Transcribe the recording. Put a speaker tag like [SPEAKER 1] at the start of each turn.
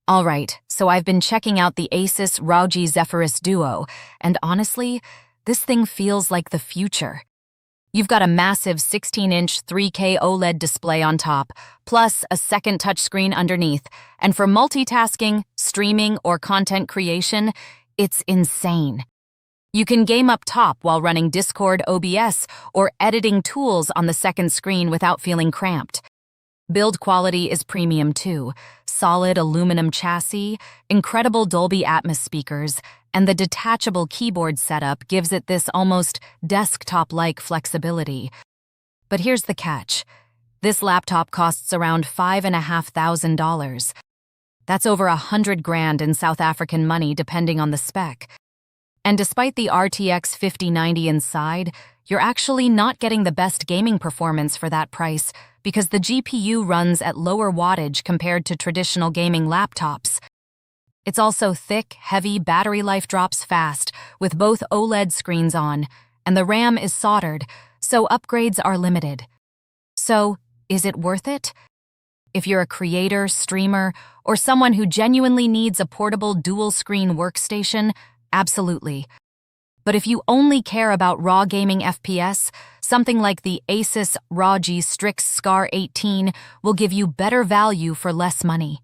[SPEAKER 1] Alright, so I've been checking out the ASUS ROG Zephyrus Duo, and honestly, this thing feels like the future. You've got a massive 16-inch 3K OLED display on top, plus a second touchscreen underneath, and for multitasking, streaming, or content creation, it's insane. You can game up top while running Discord, OBS, or editing tools on the second screen without feeling cramped. Build quality is premium too. Solid aluminum chassis, incredible Dolby Atmos speakers, and the detachable keyboard setup gives it this almost desktop-like flexibility. But here's the catch. This laptop costs around $5,500. That's over $100,000 in South African money depending on the spec. And despite the RTX 5090 inside, you're actually not getting the best gaming performance for that price because the GPU runs at lower wattage compared to traditional gaming laptops. It's also thick, heavy, battery life drops fast, with both OLED screens on, and the RAM is soldered, so upgrades are limited. So, is it worth it? If you're a creator, streamer, or someone who genuinely needs a portable dual-screen workstation, absolutely. But if you only care about raw gaming FPS, something like the ASUS ROG Strix Scar 18 will give you better value for less money.